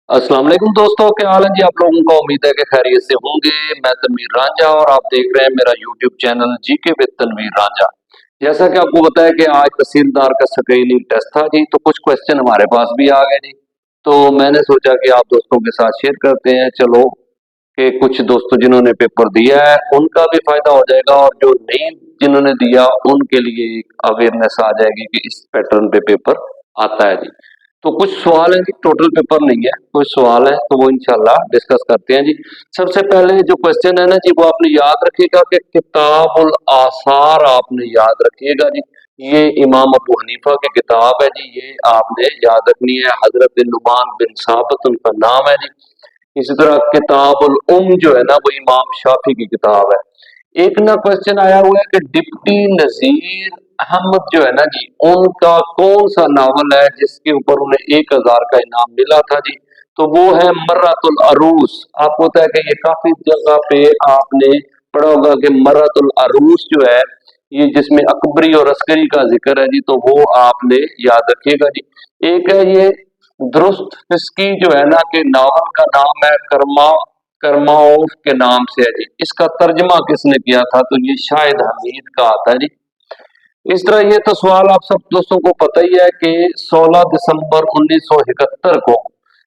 अस्सलाम वालेकुम दोस्तों, क्या हाल है जी आप लोगों का। उम्मीद है कि खैरियत से होंगे। मैं तनवीर रांझा और आप देख रहे हैं मेरा YouTube channel GK with Tanveer Ranjha. जैसा कि आपको पता है कि आज तहसीलदार का स्क्रीनिंग टेस्ट था जी, तो कुछ क्वेश्चन हमारे पास भी आ गए जी। तो मैंने सोचा कि आप दोस्तों के साथ शेयर करते हैं। चलो कि कुछ दोस्तों जिन्होंने पेपर दिया है उनका भी फायदा हो जाएगा, और जो नहीं जिन्होंने दिया उनके लिए एक अवेयरनेस आ जाएगी कि इस पैटर्न पे पेपर आता है जी। तो कुछ सवाल है जी, टोटल पेपर नहीं है, कुछ सवाल है तो वो इंशाल्लाह डिस्कस करते हैं जी। सबसे पहले जो क्वेश्चन है ना जी, वो आपने याद रखिएगा कि किताबुल आसार आपने याद रखिएगा जी। ये इमाम अबू हनीफा की किताब है जी, ये आपने याद रखनी है। हजरत नुमान बिन साबित उनका नाम है जी। इसी तरह किताबुल जो है ना, वो इमाम शाफी की किताब है। एक ना क्वेश्चन आया हुआ है कि डिप्टी नजीर अहमद जो है ना जी, उनका कौन सा नावल है जिसके ऊपर उन्हें 1000 का इनाम मिला था जी। तो वो है मर्रतुल अरूस। आपको पता है कि ये काफी जगह पे आपने पढ़ा होगा कि मर्रतुल अरूस जो है, ये जिसमें अकबरी और अस्करी का जिक्र है जी, तो वो आपने याद रखिएगा जी। एक है ये दुरुस्त फिस्की जो है ना, कि नावल का नाम है कर्मा कर्माओफ के नाम से है जी। इसका तर्जमा किसने किया था, तो ये शाहिद हमीद का आता है जी। इस तरह ये तो सवाल आप सब दोस्तों को पता ही है कि 16 दिसंबर 1971 को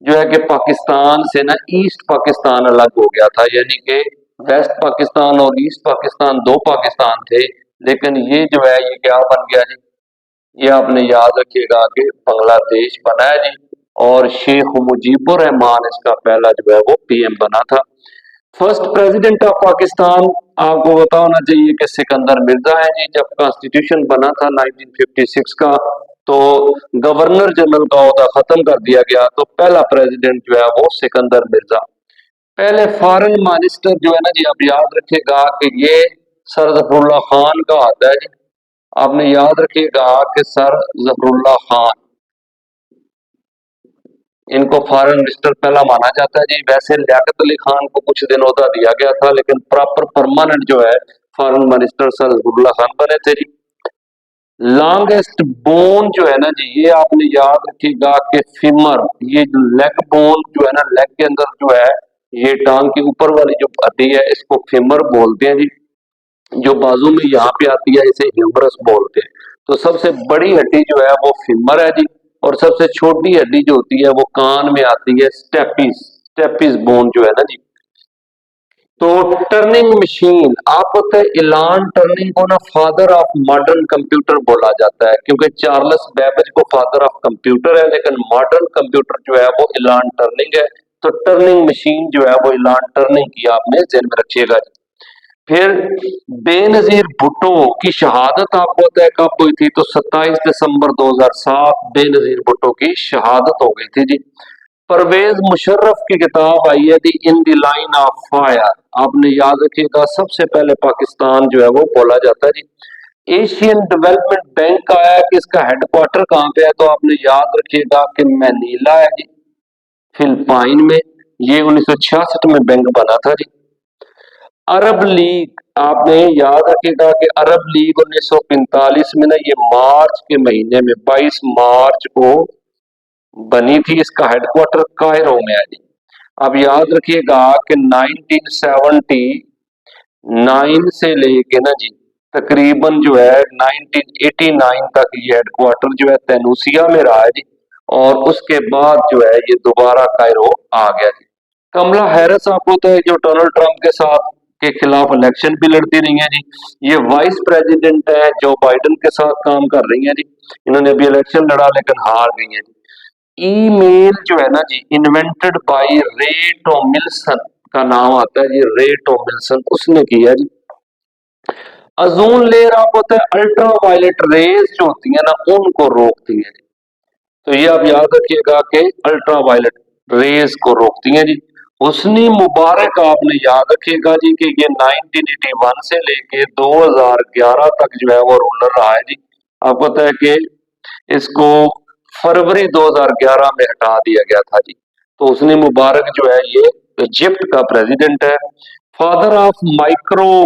जो है कि पाकिस्तान से ना ईस्ट पाकिस्तान अलग हो गया था। यानी कि वेस्ट पाकिस्तान और ईस्ट पाकिस्तान दो पाकिस्तान थे, लेकिन ये जो है ये क्या बन गया जी, ये आपने याद रखिएगा कि बांग्लादेश बना है जी। और शेख मुजीबुर रहमान इसका पहला जो है वो पीएम बना था। फर्स्ट प्रेसिडेंट ऑफ पाकिस्तान आपको पता होना चाहिए कि सिकंदर मिर्जा है जी। जब कॉन्स्टिट्यूशन बना था 1956 का, तो गवर्नर जनरल का ओहदा खत्म कर दिया गया, तो पहला प्रेसिडेंट जो है वो सिकंदर मिर्जा। पहले फॉरेन मिनिस्टर जो है ना जी, आप याद रखिएगा कि ये सर जफरुल्लाह खान का आता है जी। आपने याद रखिएगा कि सर जफरुल्लाह खान, इनको फॉरेन मिनिस्टर पहला माना जाता है जी। वैसे लियाकत अली खान को कुछ दिन ओहदा दिया गया था, लेकिन प्रॉपर परमानेंट जो है foreign minister sir Zafrullah Khan बने थे जी। लॉन्गेस्ट बोन जो है ना जी, ये आपने याद रखिएगा कि फीमर, ये लेग बोन जो है ना, लेग के अंदर जो है, ये टांग के ऊपर वाली जो हड्डी है इसको फीमर बोलते हैं जी। जो बाजू में यहाँ पे आती है इसे ह्यूमरस बोलते हैं। तो सबसे बड़ी हड्डी जो है वो फीमर है जी। और सबसे छोटी हड्डी जो होती है वो कान में आती है, स्टेपिस स्टेपिस बोन जो है ना जी। तो टर्निंग मशीन, आप पता है इलान टर्निंग को ना फादर ऑफ मॉडर्न कंप्यूटर बोला जाता है, क्योंकि चार्ल्स बेबेज को फादर ऑफ कंप्यूटर है, लेकिन मॉडर्न कंप्यूटर जो है वो इलान टर्निंग है। तो टर्निंग मशीन जो है वो इलान टर्निंग की आपने ध्यान में रखिएगा। फिर बेनजीर भुट्टो की शहादत आपको पता है कब हुई थी, तो 27 दिसंबर 2007 बेनजीर भुट्टो की शहादत हो गई थी जी। परवेज मुशर्रफ की किताब आई है थी in the line of fire. आपने याद रखिएगा सबसे पहले पाकिस्तान जो है वो बोला जाता है जी। एशियन डेवलपमेंट बैंक का है कि इसका हेडक्वार्टर कहाँ पे है, तो आपने याद रखिएगा कि मैनीला है जी, फिलिपाइन में। ये 1966 में बैंक बना था जी। अरब लीग, आपने याद रखिएगा कि अरब लीग 1945 में ना, ये मार्च के महीने में 22 मार्च को बनी थी। इसका हेडक्वार्टर कायरो में है जी। अब याद रखिएगा कि 1979 से लेके ना जी तकरीबन जो है 1989 तक ये हेडक्वार्टर जो है तेनूसिया में रहा है जी। और उसके बाद जो है ये दोबारा कायरो आ गया जी। कमला हैरिस आपको तो है जो डोनाल्ड ट्रंप के साथ के खिलाफ इलेक्शन भी लड़ती रही है जी। ये वाइस प्रेसिडेंट है जो बाइडन के साथ काम कर रही है जी। इन्होंने अभी इलेक्शन लड़ा लेकिन हार गई है जी। ईमेल जो है ना जी, इन्वेंटेड बाय रे टॉमिल्सन का नाम आता है जी, रे टॉमिल्सन उसने किया जी। अजून लेयर आपको पता है अल्ट्रा वायलेट रेज जो होती है ना उनको रोकती है जी। तो ये आप याद रखिएगा कि अल्ट्रा वायलेट रेज को रोकती हैं जी। हुस्नी मुबारक आपने याद रखिएगा जी कि ये 1981 से लेके 2011 तक जो है वो रूलर रहा है जी। आपको पता है कि इसको फरवरी 2011 में हटा दिया गया था जी। तो हुस्नी मुबारक जो है ये इजिप्ट का प्रेसिडेंट है। फादर ऑफ माइक्रो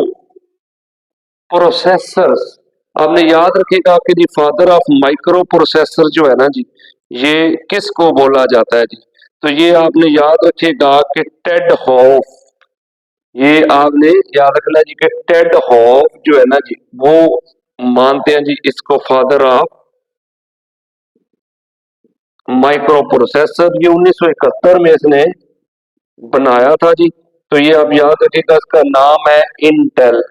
प्रोसेसर्स, आपने याद रखिएगा कि जी फादर ऑफ माइक्रो प्रोसेसर जो है ना जी, ये किसको बोला जाता है जी। तो ये आपने याद रखिएगा कि टेड हॉफ, ये आपने याद रखना जी कि टेड हॉफ जो है ना जी, वो मानते हैं जी इसको फादर ऑफ माइक्रो प्रोसेसर। ये 1971 में इसने बनाया था जी। तो ये आप याद रखिएगा, इसका नाम है इंटेल।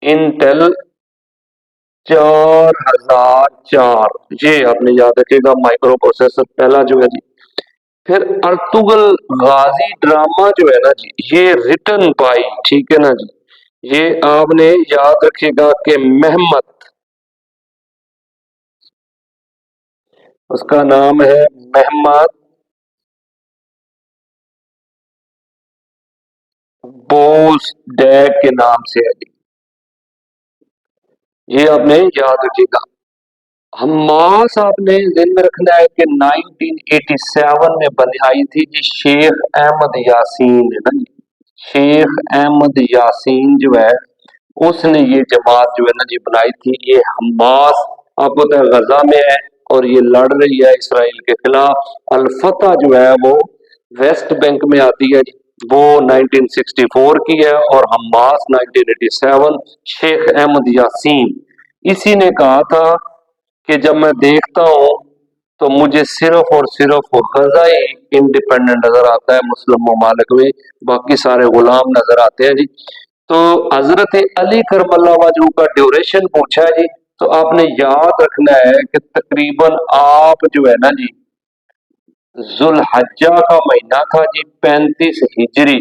इंटेल 4004, ये आपने याद रखिएगा माइक्रो प्रोसेसर पहला जो है जी। फिर अर्तुगल गाजी ड्रामा जो है ना जी, ये रिटन बाई, ठीक है ना जी, ये आपने याद रखिएगा कि मेहमत, उसका नाम है मेहमत बोस डैग के नाम से है जी। ये आपने याद रखिएगा। हम्मास आपने दिन में रखना है कि 1987 में बनाई थी जी, शेख अहमद यासीन है ना जी। शेख अहमद यासीन जो है, उसने ये जमात जो है ना जी बनाई थी। ये हमास आपको पता है गजा में है और ये लड़ रही है इसराइल के खिलाफ। अल फतह जो है वो वेस्ट बैंक में आती है जी, वो 1964 की है, और हमास 1987। शेख अहमद यासीन इसी ने कहा था कि जब मैं देखता हूँ तो मुझे सिर्फ और सिर्फ गजा ही इंडिपेंडेंट नजर आता है मुस्लिम ममालिक में, बाकी सारे गुलाम नजर आते हैं जी। तो हजरत अली करबला वजहू का ड्यूरेशन पूछा है जी। तो आपने याद रखना है कि तकरीबन आप जो है ना जी, जुल्हज्जा का महीना था जी, 35 हिजरी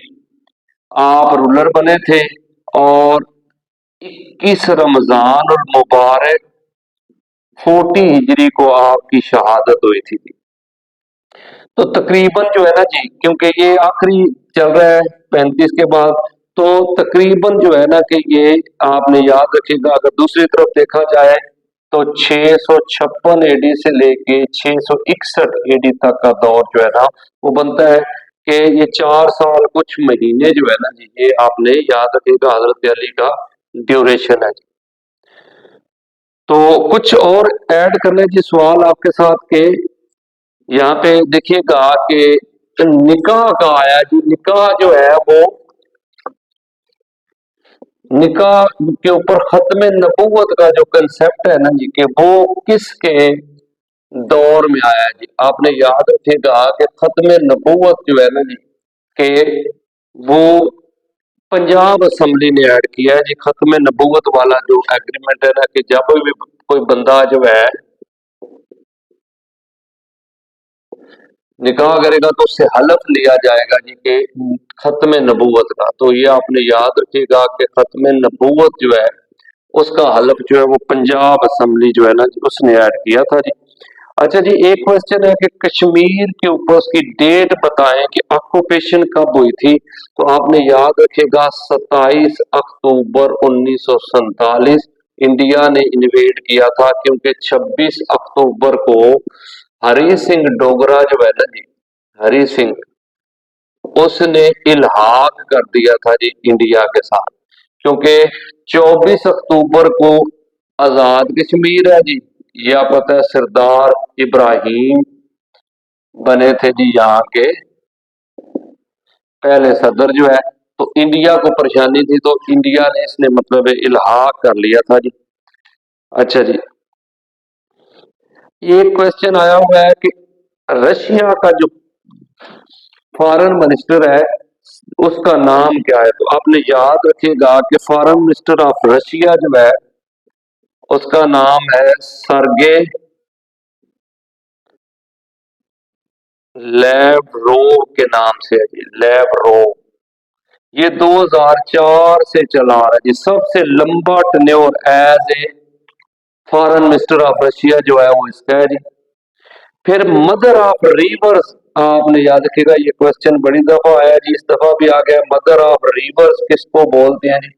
आप रूलर बने थे, और 21 रमजान और मुबारक 40 हिजरी को आपकी शहादत हुई थी जी। तो तकरीबन जो है ना जी, क्योंकि ये आखिरी चल रहा है 35 के बाद, तो तकरीबन जो है ना कि ये आपने याद रखिएगा, अगर दूसरी तरफ देखा जाए तो 656 AD से लेके 661 AD तक का दौर जो है ना, वो बनता है कि ये 4 साल कुछ महीने जो है ना जी, ये आपने याद रखिएगा हजरत अली का ड्यूरेशन है। तो कुछ और ऐड करने जी सवाल आपके साथ के, यहाँ पे देखिएगा कि निकाह का आया जी। निकाह जो है वो, निकाह के ऊपर खत्म नबूवत का जो कंसेप्ट है ना जी, कि वो किसके दौर में आया जी। आपने याद रखिएगा कि खत्म नबूवत जो है ना जी, के वो पंजाब असेंबली ने ऐड किया है जी। खत्म नबूवत वाला जो एग्रीमेंट है ना, कि जब भी कोई बंदा जो है निकाह करेगा तो उससे हलफ लिया जाएगा जी के खत्म नबूवत का। तो ये आपने याद रखिएगा कि खत्म नबूवत जो है उसका हलफ जो है वो पंजाब असेंबली जो है ना जी, उसने ऐड किया था जी। अच्छा जी, एक क्वेश्चन है कि कश्मीर के ऊपर उसकी डेट बताएं कि ऑक्यूपेशन कब हुई थी। तो आपने याद रखिएगा 27 अक्टूबर 1947 इंडिया ने इन्वेड किया था, क्योंकि 26 अक्टूबर को हरी सिंह डोगरा जो है ना जी, हरी सिंह, उसने इल्हाक कर दिया था जी इंडिया के साथ। क्योंकि 24 अक्टूबर को आजाद कश्मीर है जी, यह पता है सरदार इब्राहिम बने थे जी यहाँ के पहले सदर जो है। तो इंडिया को परेशानी थी, तो इंडिया ने इसने मतलब इल्हाक कर लिया था जी। अच्छा जी, एक क्वेश्चन आया हुआ है कि रशिया का जो फॉरेन मिनिस्टर है उसका नाम क्या है। तो आपने याद रखिएगा कि फॉरेन मिनिस्टर ऑफ रशिया जो है उसका नाम है सरगे लेवरोव के नाम से है जी, लेवरोव। ये 2004 से चला आ रहा है जी, सबसे लंबा tenure as a foreign minister of Russia जो है वो इसका है जी। फिर मदर ऑफ रिवर्स, आपने याद रखिएगा ये क्वेश्चन बड़ी दफा आया जी, इस दफा भी आ गया। मदर ऑफ रिवर्स किसको बोलते हैं जी।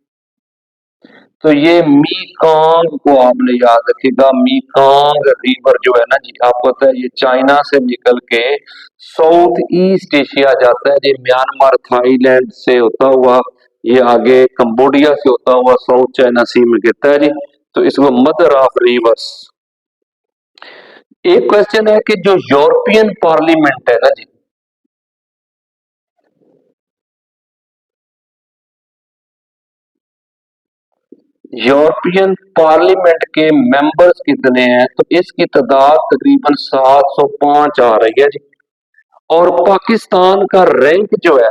तो ये मीकांग को आपने याद रखिएगा। मीकांग रिवर जो है ना जी, आपको पता है ये चाइना से निकल के साउथ ईस्ट एशिया जाता है जी, म्यांमार थाईलैंड से होता हुआ ये आगे कंबोडिया से होता हुआ साउथ चाइना सी में गिरता है जी। तो इसको मदर ऑफ रिवर्स। एक क्वेश्चन है कि जो यूरोपियन पार्लियामेंट है ना जी, यूरोपियन पार्लियामेंट के मेंबर्स कितने हैं? तो इसकी तादाद तकरीबन 705 आ रही है जी। और पाकिस्तान का रैंक जो है,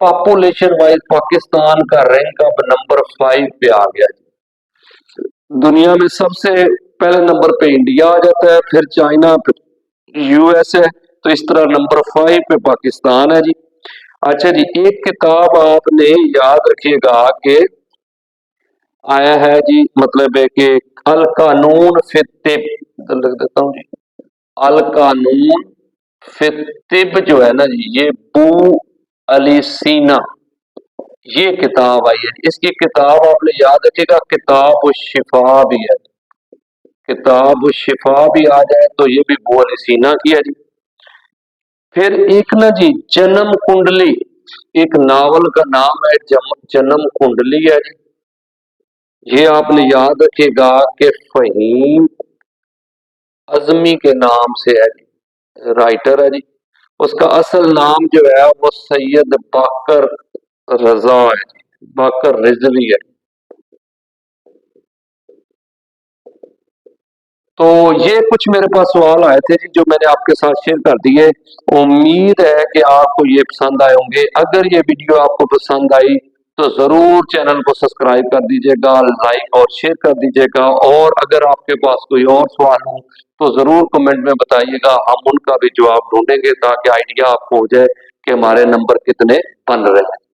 पॉपुलेशन वाइज पाकिस्तान का रैंक अब नंबर 5 पे आ गया जी। दुनिया में सबसे पहले नंबर पे इंडिया आ जाता है, फिर चाइना, फिर यूएस है। तो इस तरह नंबर 5 पे पाकिस्तान है जी। अच्छा जी, एक किताब आपने याद रखिएगा कि आया है जी, मतलब है कि अल कानून फिर तिब, इधर लिख देता हूँ जी, अल कानून फिर तिब जो है ना जी, ये बू अली सीना, ये किताब आई है। इसकी किताब आपने याद रखिएगा, किताब शिफा भी है। किताब शिफा भी आ जाए तो ये भी बू अली सीना की है जी। फिर एक ना जी, जन्म कुंडली, एक नावल का नाम है, जन्म कुंडली है जी। ये आपने याद रखिएगा कि फहीम अजमी के नाम से है जी, राइटर है जी। उसका असल नाम जो है वो सैयद बाकर रजा है जी, बाकर रिजवी है। तो ये कुछ मेरे पास सवाल आए थे जी, जो मैंने आपके साथ शेयर कर दिए। उम्मीद है कि आपको ये पसंद आए होंगे। अगर ये वीडियो आपको पसंद आई तो जरूर चैनल को सब्सक्राइब कर दीजिएगा, लाइक और शेयर कर दीजिएगा। और अगर आपके पास कोई और सवाल हो तो जरूर कमेंट में बताइएगा, हम उनका भी जवाब ढूंढेंगे ताकि आइडिया आपको हो जाए कि हमारे नंबर कितने बन रहे हैं।